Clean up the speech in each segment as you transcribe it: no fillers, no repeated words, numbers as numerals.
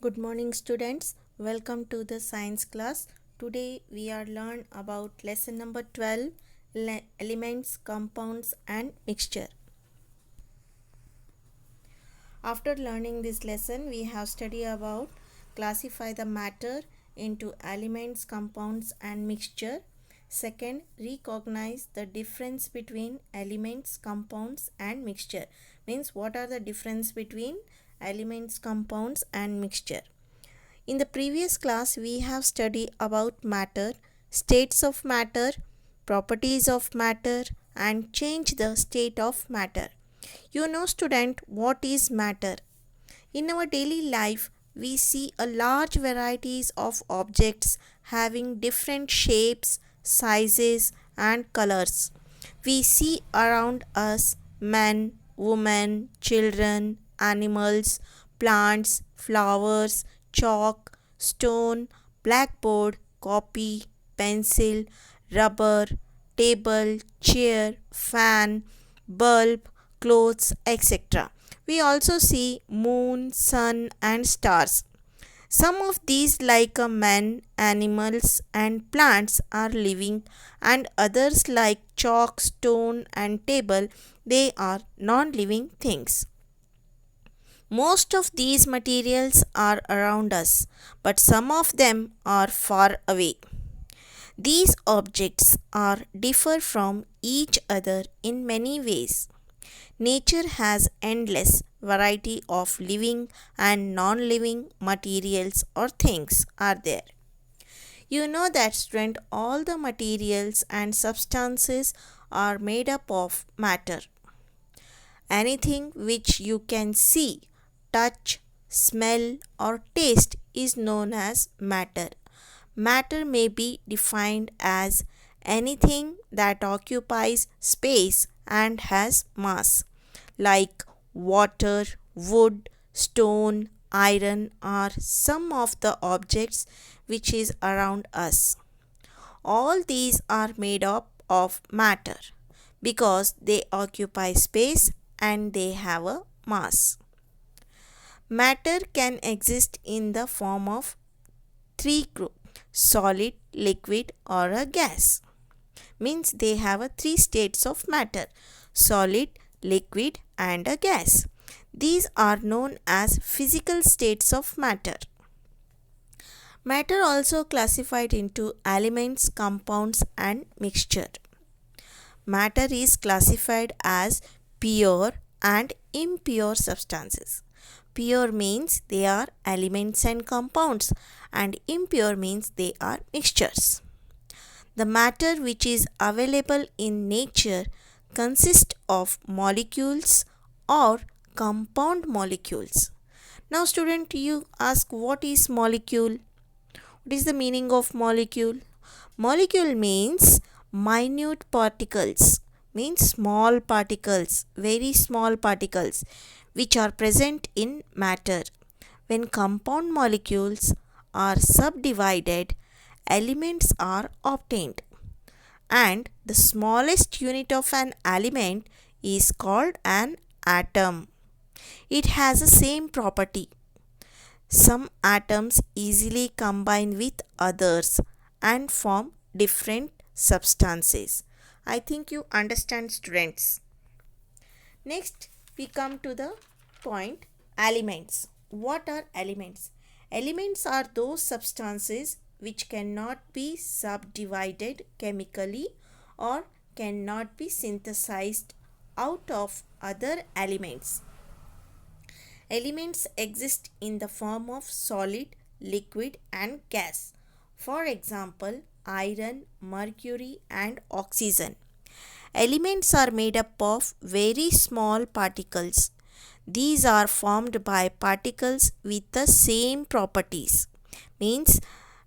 Good morning students. Welcome to the science class. Today we are learn about lesson number 12 elements, compounds and mixture. After learning this lesson we have studied about classify the matter into elements, compounds and mixture. Second, recognize the difference between elements, compounds and mixture. Means what are the difference between elements, compounds and mixture. In the previous class, we have studied about matter, states of matter, properties of matter, and change the state of matter. You know, student, what is matter? In our daily life, we see a large varieties of objects having different shapes, sizes, and colors. We see around us men, women, children, animals, plants, flowers, chalk, stone, blackboard, copy, pencil, rubber, table, chair, fan, bulb, clothes, etc. We also see moon, sun and stars. Some of these like men, animals and plants are living and others like chalk, stone and table, they are non-living things. Most of these materials are around us, but some of them are far away. These objects are differ from each other in many ways. Nature has endless variety of living and non-living materials or things are there. You know that student, all the materials and substances are made up of matter. Anything which you can see, touch, smell or taste is known as matter. Matter may be defined as anything that occupies space and has mass, like water, wood, stone, iron are some of the objects which is around us. All these are made up of matter because they occupy space and they have a mass. Matter can exist in the form of three groups: solid, liquid or a gas. Means they have a three states of matter: solid, liquid and a gas. These are known as physical states of matter. Matter also classified into elements, compounds and mixture. Matter is classified as pure and impure substances. Pure means they are elements and compounds and impure means they are mixtures. The matter which is available in nature consists of molecules or compound molecules. Now student, you ask what is molecule? What is the meaning of molecule? Molecule means minute particles, means small particles, very small particles which are present in matter. When compound molecules are subdivided, elements are obtained, and the smallest unit of an element is called an atom. It has the same property. Some atoms easily combine with others and form different substances. I think you understand, students. Next, we come to the point elements. What are elements? Elements are those substances which cannot be subdivided chemically or cannot be synthesized out of other elements. Elements exist in the form of solid, liquid and gas. For example, iron, mercury and oxygen. Elements are made up of very small particles. These are formed by particles with the same properties. Means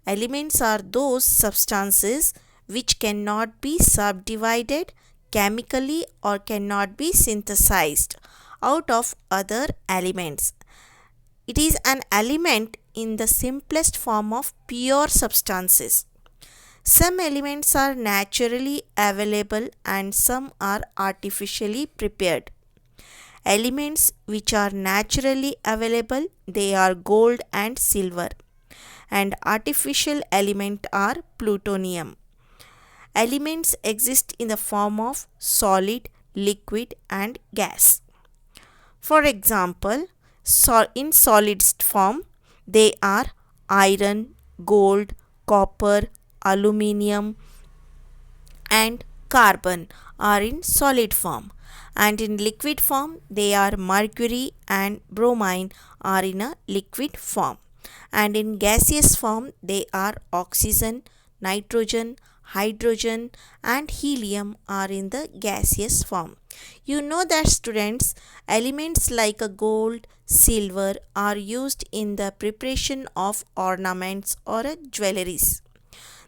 elements are those substances which cannot be subdivided chemically or cannot be synthesized out of other elements. It is an element in the simplest form of pure substances. Some elements are naturally available and some are artificially prepared. Elements which are naturally available, they are gold and silver. And artificial element are plutonium. Elements exist in the form of solid, liquid and gas. For example, in solid form, they are iron, gold, copper, aluminium and carbon are in solid form, and in liquid form they are mercury and bromine are in a liquid form, and in gaseous form they are oxygen, nitrogen, hydrogen and helium are in the gaseous form. You know that students, elements like a gold, silver are used in the preparation of ornaments or jewelries.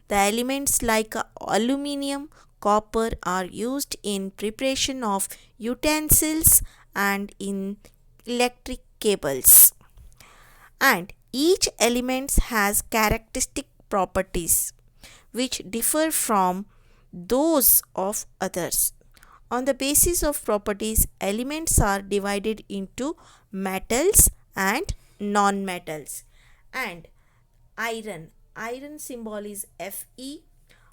The elements like aluminium, copper are used in preparation of utensils and in electric cables. And each element has characteristic properties which differ from those of others. On the basis of properties, elements are divided into metals and non-metals. And iron symbol is Fe,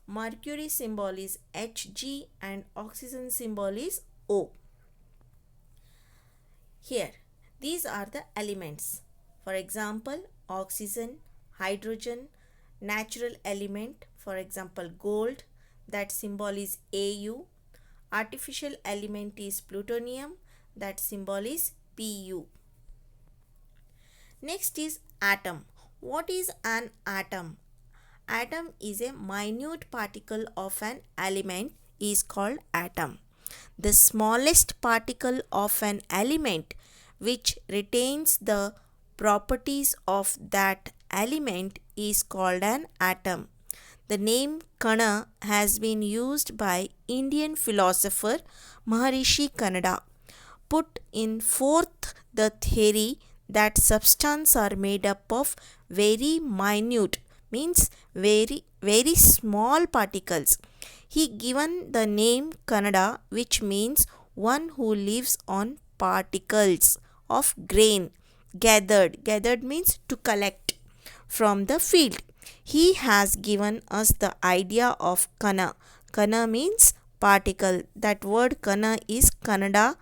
mercury symbol is Hg and oxygen symbol is O. Here, these are the elements. For example, oxygen, hydrogen, natural element, for example gold, that symbol is Au. Artificial element is plutonium, that symbol is Pu. Next is atom. What is an atom? Atom is a minute particle of an element is called atom. The smallest particle of an element which retains the properties of that element is called an atom. The name Kana has been used by Indian philosopher Maharishi Kanada. Put in forth the theory that substances are made up of very minute, means very small particles. He given the name Kanada, which means one who lives on particles of grain gathered means to collect from the field. He has given us the idea of Kana. Kana means particle. That word Kana is Kannada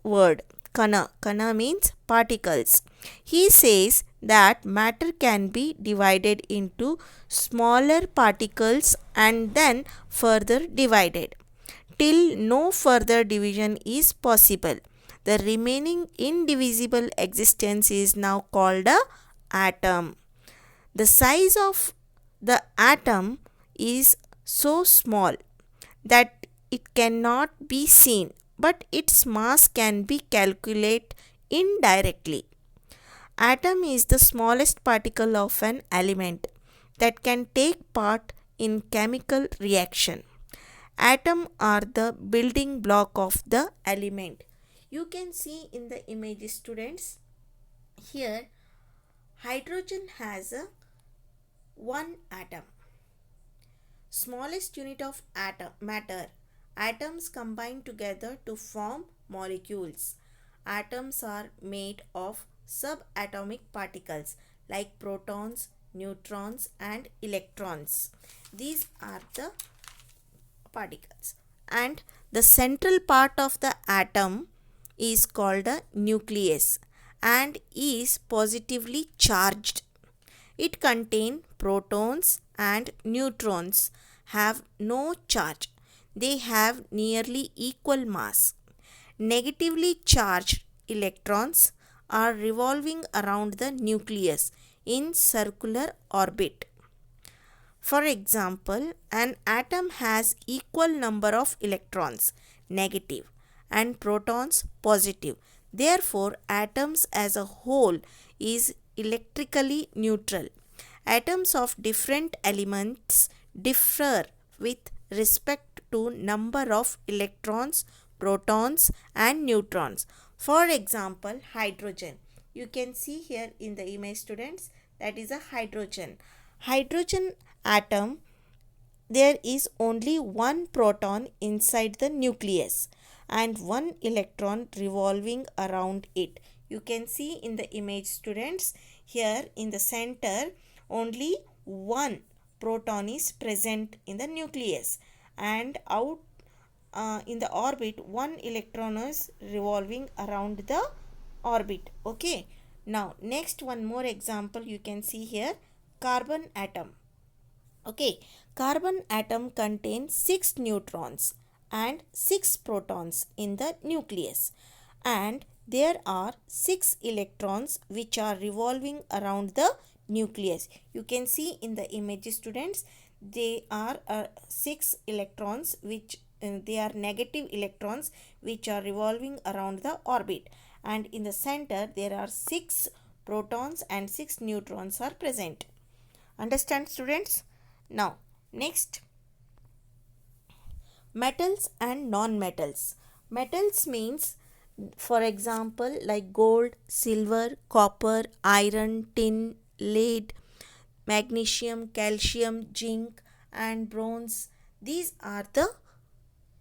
word. Kana means particles. He says that matter can be divided into smaller particles and then further divided till no further division is possible. The remaining indivisible existence is now called a atom. The size of the atom is so small that it cannot be seen, but its mass can be calculated indirectly. Atom is the smallest particle of an element that can take part in chemical reaction. Atoms are the building block of the element. You can see in the image, students. Here hydrogen has a one atom. Smallest unit of matter. Atoms combine together to form molecules. Atoms are made of subatomic particles like protons, neutrons and electrons. These are the particles. And the central part of the atom is called a nucleus and is positively charged. It contains protons and neutrons have no charge. They have nearly equal mass. Negatively charged electrons are revolving around the nucleus in circular orbit. For example, an atom has equal number of electrons, negative, and protons, positive. Therefore, atoms as a whole is electrically neutral. Atoms of different elements differ with respect to number of electrons, protons and neutrons. For example, hydrogen. You can see here in the image, students, that is a hydrogen. Hydrogen atom, there is only one proton inside the nucleus. and one electron revolving around it. You can see in the image, students, here in the center only one proton is present in the nucleus, and out in the orbit one electron is revolving around the orbit. Okay, now next one more example you can see here, carbon atom. Okay, carbon atom contains 6 neutrons and 6 protons in the nucleus, and there are 6 electrons which are revolving around the nucleus. You can see in the image, students, they are 6 electrons which they are negative electrons which are revolving around the orbit, and in the center there are 6 protons and 6 neutrons are present. Understand, students? Now next, metals and non-metals. Metals means, for example, like gold, silver, copper, iron, tin, lead, magnesium, calcium, zinc and bronze. These are the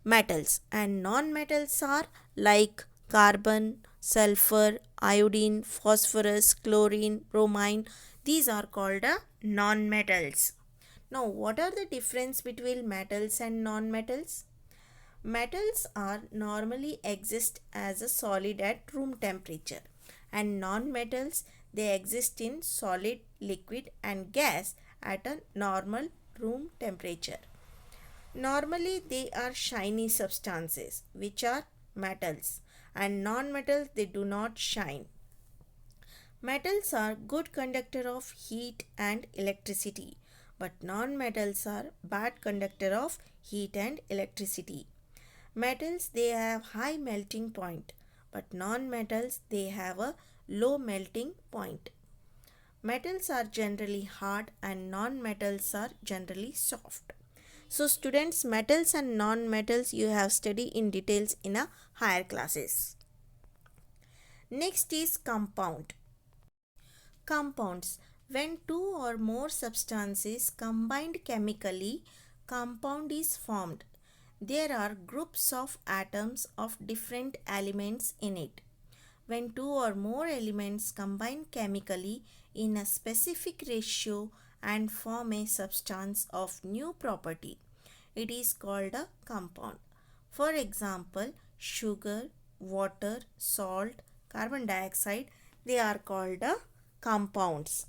metals, and non-metals are like carbon, sulfur, iodine, phosphorus, chlorine, bromine. These are called non-metals. Now, what are the difference between metals and non-metals? Metals are normally exist as a solid at room temperature, and non-metals, they exist in solid, liquid and gas at a normal room temperature. Normally they are shiny substances which are metals, and non-metals, they do not shine. Metals are good conductor of heat and electricity, but non-metals are bad conductor of heat and electricity. Metals, they have high melting point, but non-metals, they have a low melting point. Metals are generally hard and non-metals are generally soft. So students, metals and non-metals you have studied in details in a higher classes. Next is compound. Compounds. When two or more substances combined chemically, compound is formed. There are groups of atoms of different elements in it. When two or more elements combine chemically in a specific ratio and form a substance of new property, it is called a compound. For example, sugar, water, salt, carbon dioxide, they are called compounds.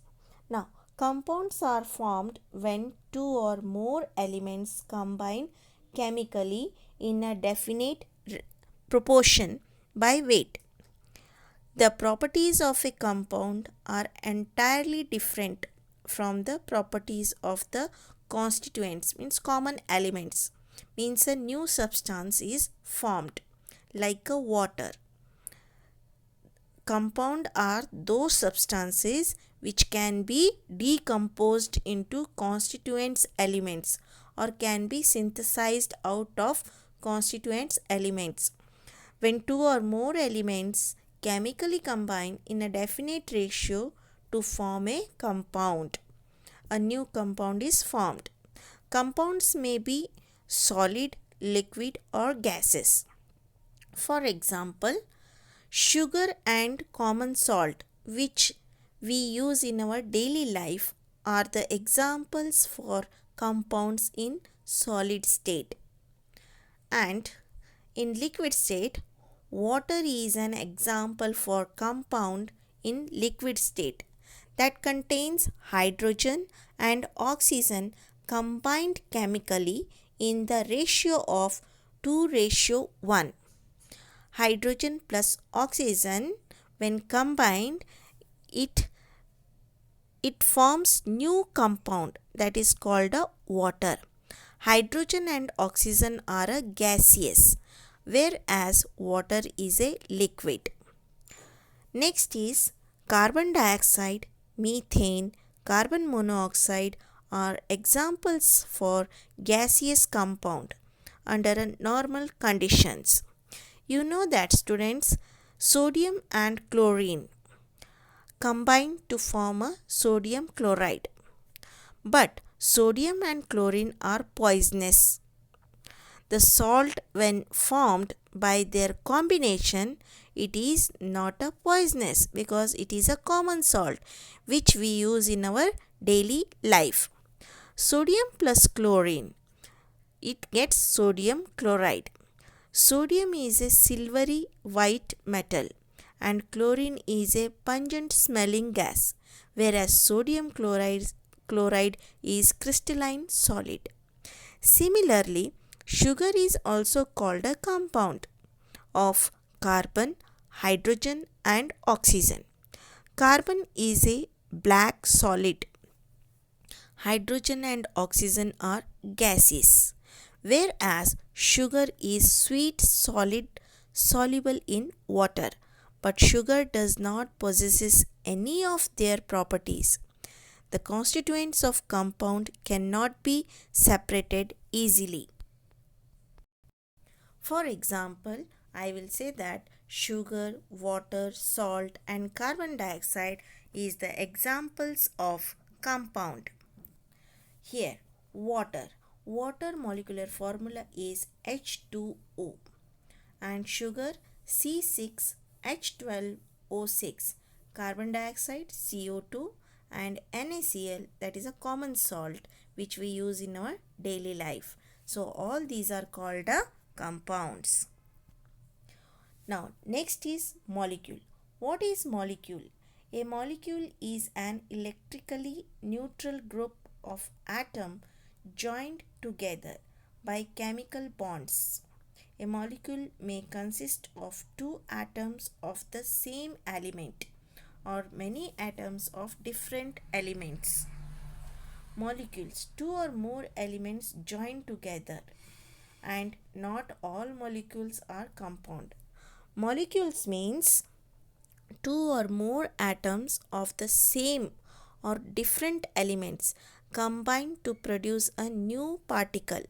Now, compounds are formed when two or more elements combine chemically in a definite proportion by weight. The properties of a compound are entirely different from the properties of the constituents, means common elements. Means a new substance is formed like a water. Compound are those substances which can be decomposed into constituents elements or can be synthesized out of constituents elements. When two or more elements chemically combine in a definite ratio to form a compound, a new compound is formed. Compounds may be solid, liquid or gases. For example, sugar and common salt, which we use in our daily life, are the examples for compounds in solid state. And in liquid state, water is an example for compound in liquid state that contains hydrogen and oxygen combined chemically in the ratio of 2:1. Hydrogen plus oxygen, when combined, it forms new compound that is called a water. Hydrogen and oxygen are a gaseous, whereas water is a liquid. Next is carbon dioxide, methane, carbon monoxide are examples for gaseous compound under normal conditions. You know that, students, sodium and chlorine combine to form a sodium chloride. But sodium and chlorine are poisonous. The salt, when formed by their combination, it is not a poisonous because it is a common salt which we use in our daily life. Sodium plus chlorine, it gets sodium chloride. Sodium is a silvery white metal and chlorine is a pungent smelling gas, whereas chloride is crystalline solid. Similarly, sugar is also called a compound of carbon, hydrogen, and oxygen. Carbon is a black solid. Hydrogen and oxygen are gases, whereas sugar is sweet solid soluble in water, but sugar does not possess any of their properties. The constituents of compound cannot be separated easily. For example, I will say that sugar, water, salt and carbon dioxide is the examples of compound. Here, water. Water molecular formula is H2O and sugar C6H12O6, carbon dioxide CO2 and NaCl, that is a common salt which we use in our daily life. So all these are called compounds. Now next is molecule. What is molecule? A molecule is an electrically neutral group of atom joined together by chemical bonds. A molecule may consist of two atoms of the same element or many atoms of different elements. Molecules, two or more elements joined together, and not all molecules are compound. Molecules means two or more atoms of the same or different elements combine to produce a new particle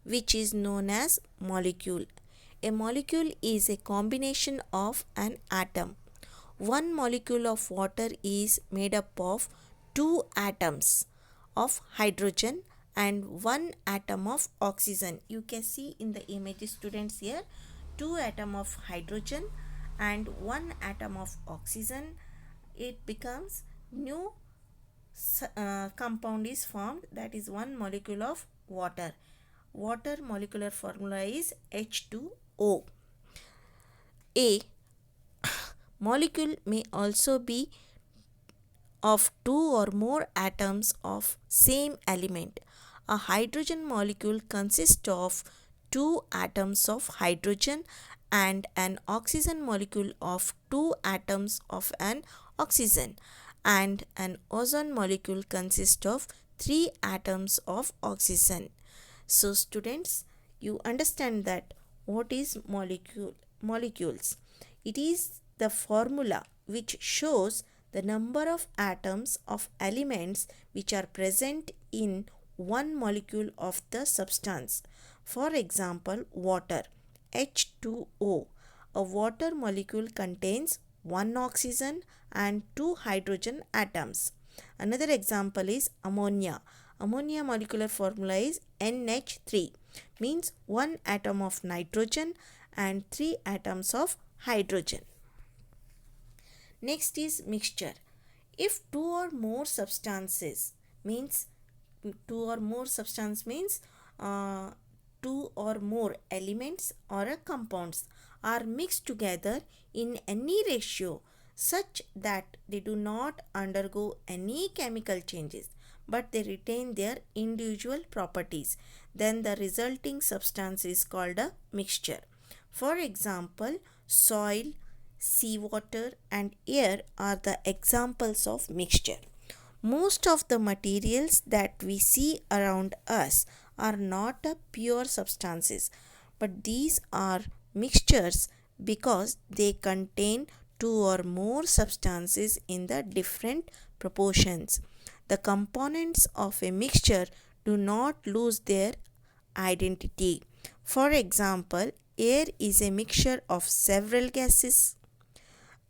which is known as molecule. A molecule is a combination of an atom. One molecule of water is made up of two atoms of hydrogen and one atom of oxygen. You can see in the image, students, here two atom of hydrogen and one atom of oxygen. It becomes new compound is formed, that is one molecule of water. Water molecular formula is H2O. A molecule may also be of two or more atoms of same element. A hydrogen molecule consists of two atoms of hydrogen and an oxygen molecule of two atoms of an oxygen, and an ozone molecule consists of three atoms of oxygen. So students, you understand that what is molecules. It is the formula which shows the number of atoms of elements which are present in one molecule of the substance. For example, water, H2O. A water molecule contains one oxygen and two hydrogen atoms. Another example is ammonia. Ammonia molecular formula is NH3, means one atom of nitrogen and three atoms of hydrogen. Next is mixture. If two or more substances means two or more elements or compounds are mixed together in any ratio such that they do not undergo any chemical changes but they retain their individual properties, then the resulting substance is called a mixture. For example, soil, seawater and air are the examples of mixture. Most of the materials that we see around us are not pure substances, but these are mixtures because they contain two or more substances in the different proportions. The components of a mixture do not lose their identity. For example, air is a mixture of several gases.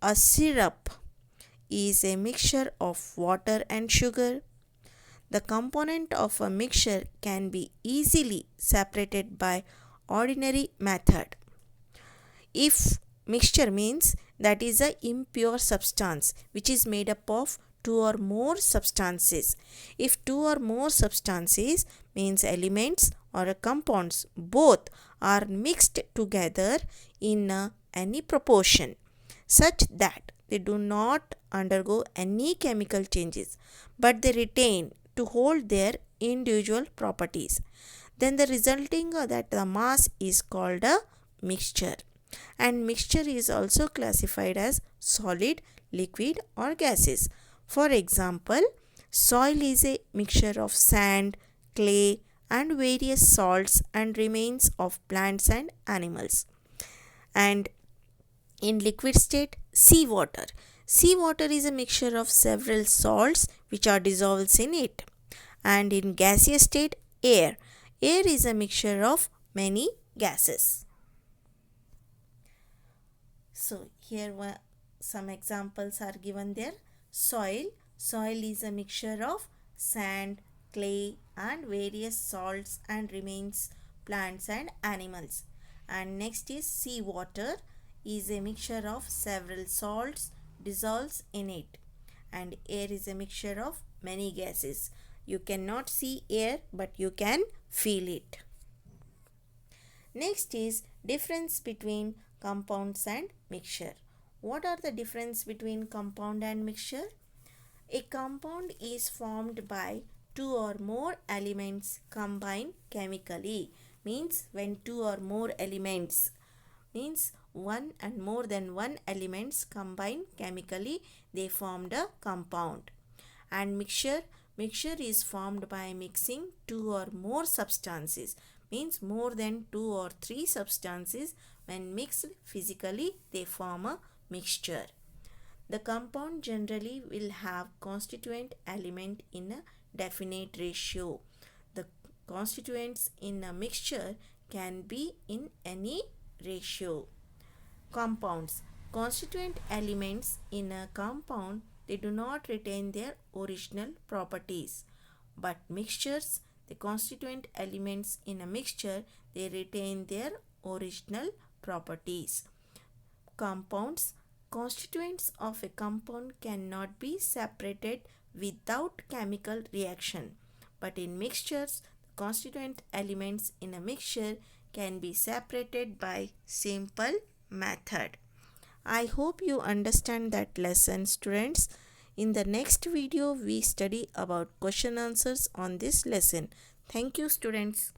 A syrup is a mixture of water and sugar. The component of a mixture can be easily separated by ordinary method. If mixture means that is a impure substance which is made up of two or more substances. If two or more substances means elements or compounds both are mixed together in any proportion such that they do not undergo any chemical changes but they retain to hold their individual properties, then the resulting that the mass is called a mixture. And mixture is also classified as solid, liquid or gases. For example, soil is a mixture of sand, clay and various salts and remains of plants and animals. And in liquid state, seawater. Seawater is a mixture of several salts which are dissolved in it. And in gaseous state, air. Air is a mixture of many gases. So here some examples are given there. Soil. Soil is a mixture of sand, clay and various salts and remains plants and animals. And next is seawater is a mixture of several salts dissolves in it. And air is a mixture of many gases. You cannot see air but you can feel it. Next is difference between compounds and mixture. What are the difference between compound and mixture? A compound is formed by two or more elements combined chemically. Means when two or more elements means one and more than one elements combine chemically, they formed a compound. And mixture is formed by mixing two or more substances, means more than two or three substances. When mixed physically, they form a mixture. The compound generally will have constituent element in a definite ratio. The constituents in a mixture can be in any ratio. Compounds. Constituent elements in a compound, they do not retain their original properties. But mixtures, the constituent elements in a mixture, they retain their original properties. Compounds. Constituents of a compound cannot be separated without chemical reaction. But in mixtures, the constituent elements in a mixture can be separated by simple method. I hope you understand that lesson, students. In the next video, we study about question answers on this lesson. Thank you, students.